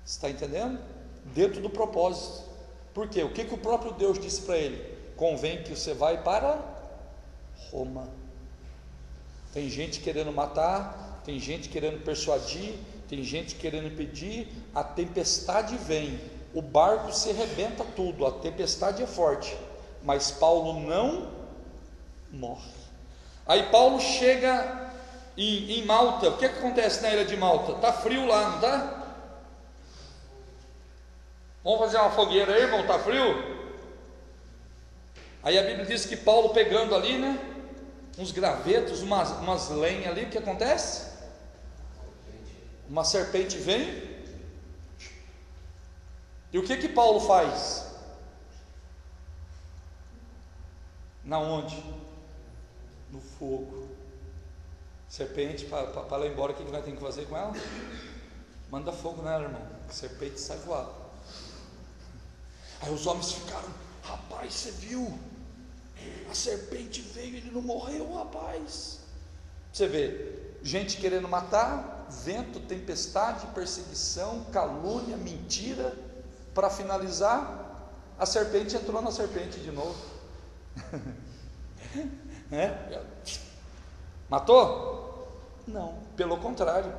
Está entendendo? Dentro do propósito. Por quê? O que o próprio Deus disse para ele? Convém que você vai para Roma. Tem gente querendo matar, tem gente querendo persuadir, tem gente querendo impedir. A tempestade vem, o barco se arrebenta tudo, a tempestade é forte, mas Paulo não morre. Aí Paulo chega em Malta. O que acontece na ilha de Malta? Está frio lá, não está? Vamos fazer uma fogueira aí, irmão? Está frio? Aí a Bíblia diz que Paulo pegando ali, né, uns gravetos, umas lenhas ali, o que acontece? Uma serpente vem. E o que Paulo faz? Na onde? No fogo. Serpente, para lá embora, o que nós temos que fazer com ela? Manda fogo nela, irmão. A serpente sai voada. Aí os homens ficaram: rapaz, você viu? A serpente veio, ele não morreu, rapaz. Você vê, gente querendo matar, vento, tempestade, perseguição, calúnia, mentira. Para finalizar, a serpente entrou na serpente de novo. Matou? Não, pelo contrário.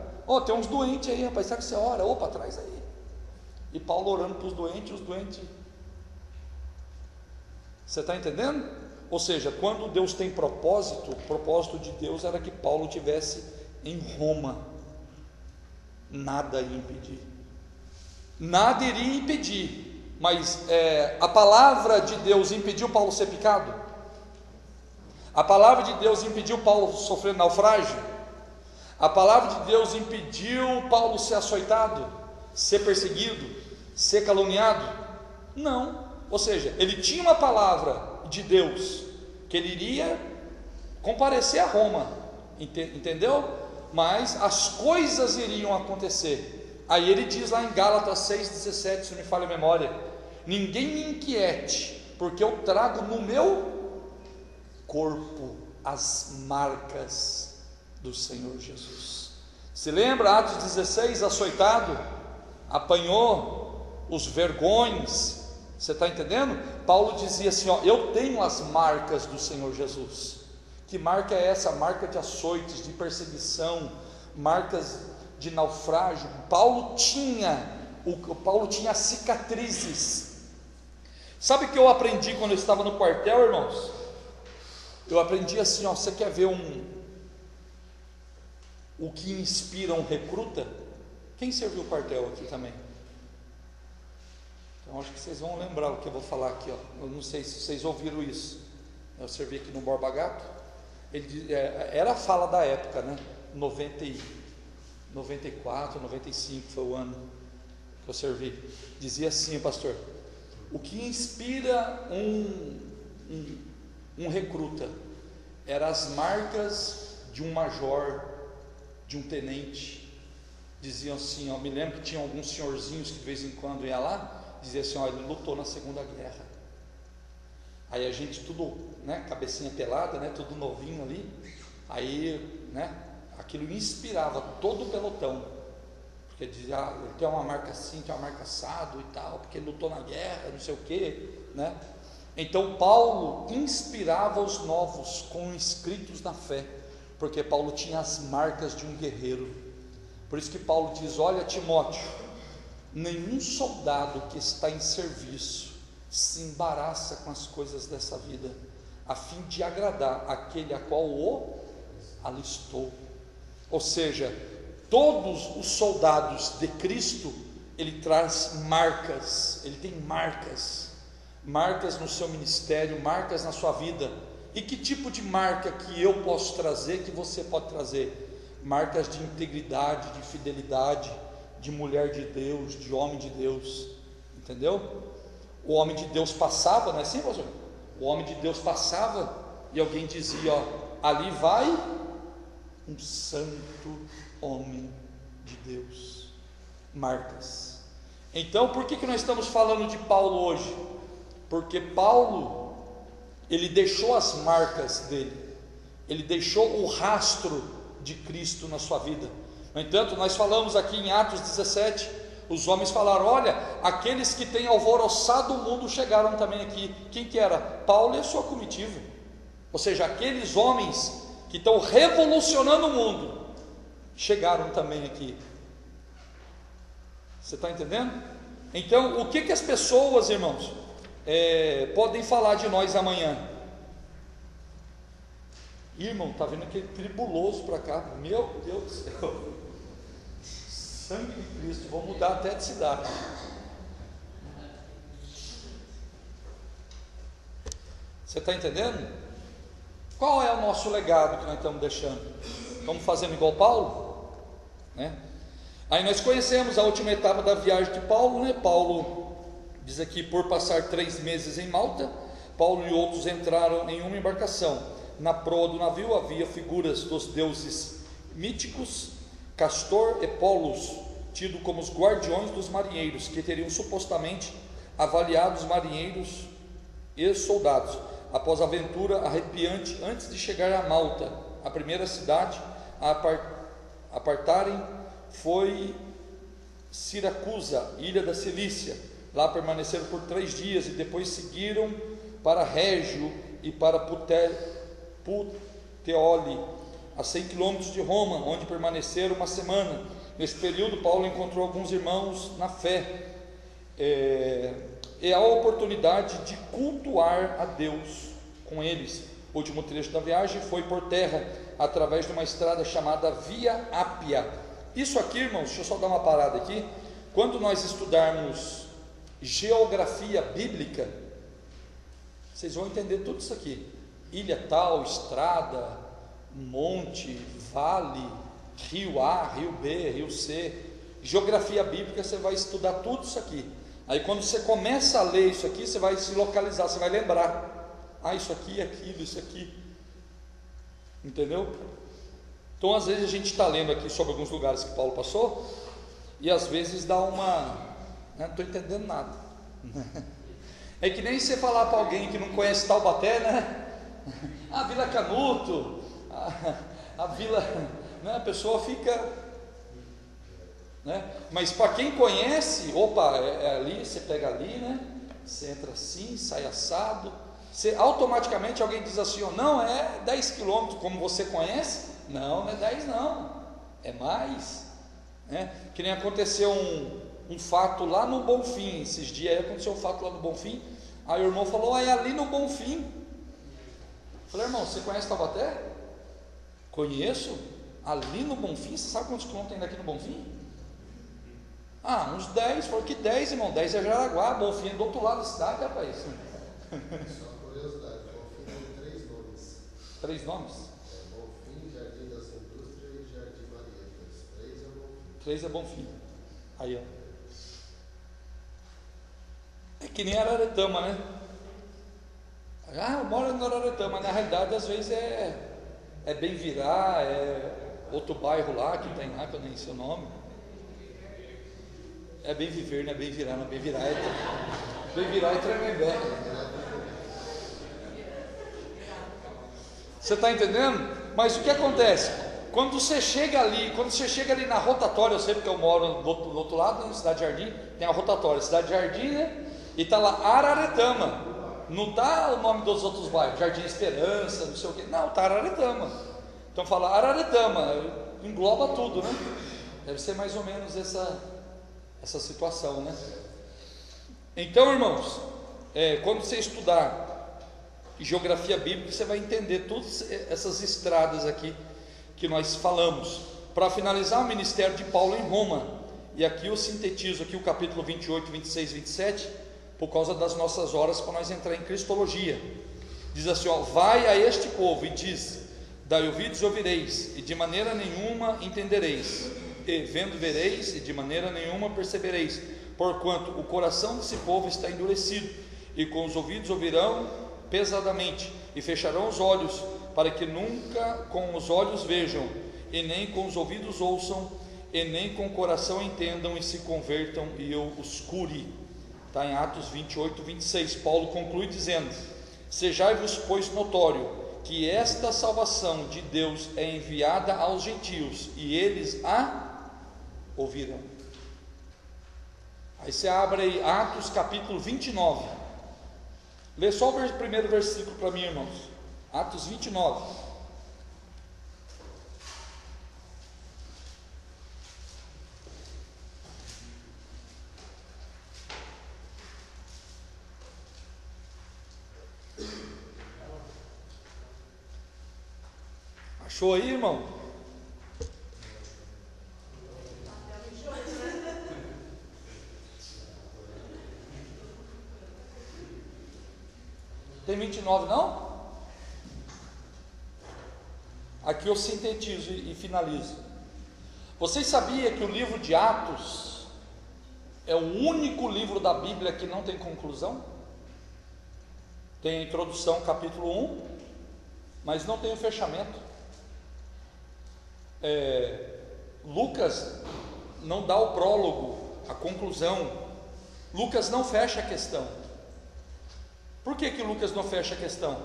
Tem uns doentes aí, rapaz, será que você ora? Opa, traz aí. E Paulo orando para os doentes. Você está entendendo? Ou seja, quando Deus tem propósito, o propósito de Deus era que Paulo estivesse em Roma. Nada ia impedir. Nada iria impedir. Mas a palavra de Deus impediu Paulo ser picado? A palavra de Deus impediu Paulo sofrer naufrágio? A palavra de Deus impediu Paulo ser açoitado, ser perseguido, ser caluniado? Não. Ou seja, ele tinha uma palavra de Deus, que ele iria comparecer a Roma, entendeu? Mas as coisas iriam acontecer. Aí ele diz lá em Gálatas 6,17, se não me falha a memória: ninguém me inquiete, porque eu trago no meu corpo as marcas do Senhor Jesus. Se lembra, Atos 16, açoitado, apanhou os vergões, você está entendendo? Paulo dizia assim, ó, eu tenho as marcas do Senhor Jesus. Que marca é essa? Marca de açoites, de perseguição, marcas de naufrágio. Paulo tinha cicatrizes. Sabe o que eu aprendi quando eu estava no quartel, irmãos? Eu aprendi assim, ó, você quer ver o que inspira um recruta? Quem serviu o quartel aqui também? Então acho que vocês vão lembrar o que eu vou falar aqui, ó. Eu não sei se vocês ouviram isso. Eu servi aqui no Borba Gato. Era a fala da época, né? 94, 95 foi o ano que eu servi. Dizia assim, pastor: o que inspira um recruta eram as marcas de um major, de um tenente. Diziam assim, ó, me lembro que tinha alguns senhorzinhos que de vez em quando ia lá, dizia assim, ó, ele lutou na Segunda Guerra. Aí a gente tudo, né, cabecinha pelada, né, tudo novinho ali. Aí, né, aquilo inspirava todo o pelotão, porque dizia, ele tem uma marca assim, tem uma marca assado e tal, porque ele lutou na guerra, não sei o que, né? Então Paulo inspirava os novos com inscritos na fé, porque Paulo tinha as marcas de um guerreiro. Por isso que Paulo diz, olha Timóteo, nenhum soldado que está em serviço se embaraça com as coisas dessa vida, a fim de agradar aquele a qual o alistou. Ou seja, todos os soldados de Cristo, ele traz marcas, ele tem marcas no seu ministério, marcas na sua vida. E que tipo de marca que eu posso trazer, que você pode trazer? Marcas de integridade, de fidelidade, de mulher de Deus, de homem de Deus, entendeu? O homem de Deus passava, não é assim, pastor? O homem de Deus passava e alguém dizia, ó, ali vai um santo homem de Deus. Marcas. Então, por que nós estamos falando de Paulo hoje? Porque Paulo, ele deixou as marcas dele, ele deixou o rastro de Cristo na sua vida. No entanto, nós falamos aqui em Atos 17, os homens falaram, olha, aqueles que têm alvoroçado o mundo chegaram também aqui. Quem que era? Paulo e a sua comitiva. Ou seja, aqueles homens que estão revolucionando o mundo, chegaram também aqui. Você está entendendo? Então, o que as pessoas, irmãos, podem falar de nós amanhã? Irmão, está vindo aquele tribuloso para cá, meu Deus do céu, sangue de Cristo, vou mudar até de cidade. Você está entendendo? Qual é o nosso legado que nós estamos deixando? Estamos fazendo igual Paulo? Né? Aí nós conhecemos a última etapa da viagem de Paulo, né? Paulo diz aqui, por passar 3 meses em Malta, Paulo e outros entraram em uma embarcação. Na proa do navio havia figuras dos deuses míticos, Castor e Pollux, tido como os guardiões dos marinheiros, que teriam supostamente avaliado os marinheiros e soldados, após a aventura arrepiante antes de chegar a Malta. A primeira cidade a apartarem foi Siracusa, ilha da Cilícia. Lá permaneceram por 3 dias e depois seguiram para Régio e para Puteoli, a 100 quilômetros de Roma, onde permaneceram uma semana. Nesse período, Paulo encontrou alguns irmãos na fé, e a oportunidade de cultuar a Deus com eles. O último trecho da viagem foi por terra, através de uma estrada chamada Via Ápia. Isso aqui, irmãos, deixa eu só dar uma parada aqui. Quando nós estudarmos geografia bíblica, vocês vão entender tudo isso aqui. Ilha tal, estrada, monte, vale, rio A, rio B, rio C. Geografia bíblica, você vai estudar tudo isso aqui. Aí quando você começa a ler isso aqui, você vai se localizar, você vai lembrar. Ah, isso aqui, aquilo, isso aqui. Entendeu? Então às vezes a gente está lendo aqui sobre alguns lugares que Paulo passou, e às vezes dá uma... não estou entendendo nada. É que nem você falar para alguém que não conhece Taubaté, né? A Vila Canuto, a Vila, né? A pessoa fica, né? Mas para quem conhece, opa, é ali, você pega ali, né? Você entra assim, sai assado. Você, automaticamente alguém diz assim, não, é 10 quilômetros, como você conhece? Não, não é 10 não, é mais, né? Que nem aconteceu um fato lá no Bonfim, esses dias aí aconteceu um fato lá no Bonfim. Aí o irmão falou, é ali no Bonfim. Eu falei, irmão, você conhece Taubaté? Conheço. Ali no Bonfim, você sabe quantos quilômetros tem daqui no Bonfim? Ah, uns 10. Falei, que 10, irmão? 10 é Jaraguá, Bonfim é do outro lado da cidade, rapaz. Só curiosidade, Bonfim tem 3 nomes. 3 nomes? Bonfim, Jardim das Indústrias e Jardim Marietas. 3 é Bonfim. 3 é Bonfim. Aí, ó. É que nem Araretama, né? Ah, eu moro no Araretama. Na realidade, às vezes é Bem Virar, é outro bairro lá que tem lá, que eu nem sei o nome. É Bem Viver, não é Bem Virar, não. Bem Virar é Tremembé. Você está entendendo? Mas o que acontece? Quando você chega ali na rotatória, eu sei porque eu moro do outro lado, na Cidade Jardim, tem a rotatória, Cidade Jardim, né? E está lá Araretama, não está o nome dos outros bairros, Jardim Esperança, não sei o que, não, está Araretama. Então fala Araretama, engloba tudo, né? Deve ser mais ou menos essa situação, né? Então, irmãos, quando você estudar geografia bíblica, você vai entender todas essas estradas aqui que nós falamos. Para finalizar o ministério de Paulo em Roma, e aqui eu sintetizo aqui o capítulo 28, 26, 27, por causa das nossas horas, para nós entrar em cristologia. Diz assim, ó, vai a este povo e diz, dai ouvidos e ouvireis, e de maneira nenhuma entendereis, e vendo vereis, e de maneira nenhuma percebereis, porquanto o coração desse povo está endurecido, e com os ouvidos ouvirão pesadamente, e fecharão os olhos, para que nunca com os olhos vejam, e nem com os ouvidos ouçam, e nem com o coração entendam, e se convertam, e eu os cure. Está em Atos 28, 26, Paulo conclui dizendo, sejai-vos pois notório, que esta salvação de Deus é enviada aos gentios, e eles a ouvirão. Aí você abre aí Atos capítulo 29, lê só o primeiro versículo para mim, irmãos. Atos 29. Achou aí, irmão? Tem 29 não? Aqui eu sintetizo e finalizo. Vocês sabiam que o livro de Atos é o único livro da Bíblia que não tem conclusão? Tem a introdução, capítulo 1, mas não tem o fechamento. Lucas não dá o prólogo, a conclusão. Lucas não fecha a questão. Por que Lucas não fecha a questão?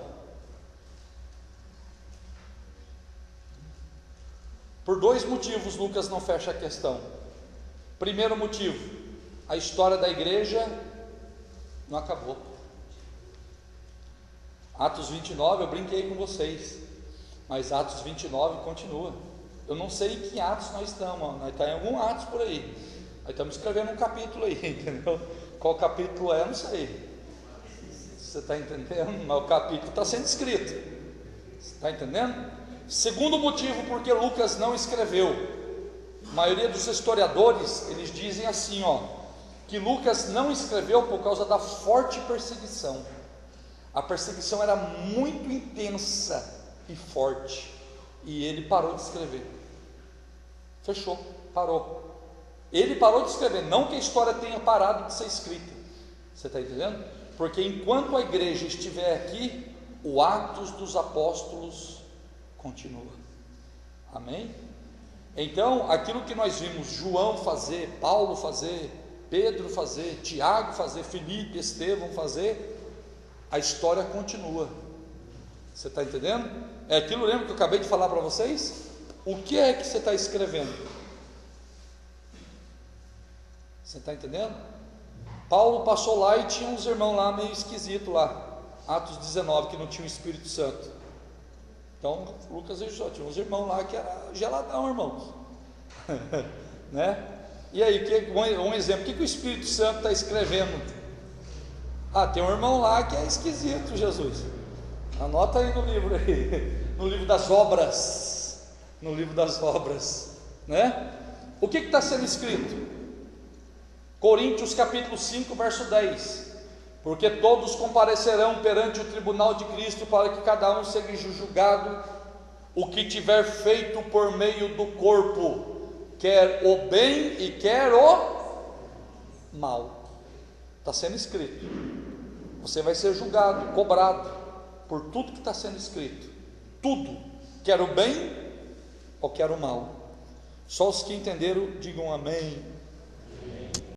Por 2 motivos Lucas não fecha a questão. Primeiro motivo, a história da igreja não acabou. Atos 29, eu brinquei com vocês, mas Atos 29 continua. Eu não sei em que Atos nós estamos, nós estamos em algum Atos por aí. Nós estamos escrevendo um capítulo aí, entendeu? Qual capítulo é, eu não sei. Você está entendendo? Mas o capítulo está sendo escrito. Você está entendendo? Segundo motivo porque Lucas não escreveu. A maioria dos historiadores, eles dizem assim, ó, que Lucas não escreveu por causa da forte perseguição. A perseguição era muito intensa e forte, e ele parou de escrever. Fechou, parou. Ele parou de escrever, não que a história tenha parado de ser escrita. Você está entendendo? Porque enquanto a igreja estiver aqui, o Atos dos Apóstolos continua. Amém? Então, aquilo que nós vimos João fazer, Paulo fazer, Pedro fazer, Tiago fazer, Felipe, Estevão fazer, a história continua. Você está entendendo? É aquilo, lembra que eu acabei de falar para vocês? O que é que você está escrevendo? Você está entendendo? Paulo passou lá e tinha uns irmãos lá meio esquisitos lá, Atos 19, que não tinha o Espírito Santo. Então Lucas e Jó, tinha uns irmãos lá que era geladão, irmãos. Né? E aí, um exemplo, o que o Espírito Santo está escrevendo? Tem um irmão lá que é esquisito, Jesus. Anota aí no livro aí, no livro das obras, no livro das obras, né? O que está sendo escrito? Coríntios capítulo 5, verso 10: porque todos comparecerão perante o tribunal de Cristo, para que cada um seja julgado o que tiver feito por meio do corpo, quer o bem e quer o mal. Está sendo escrito. Você vai ser julgado, cobrado por tudo que está sendo escrito. Tudo, quer o bem ou quer o mal. Só os que entenderam digam amém.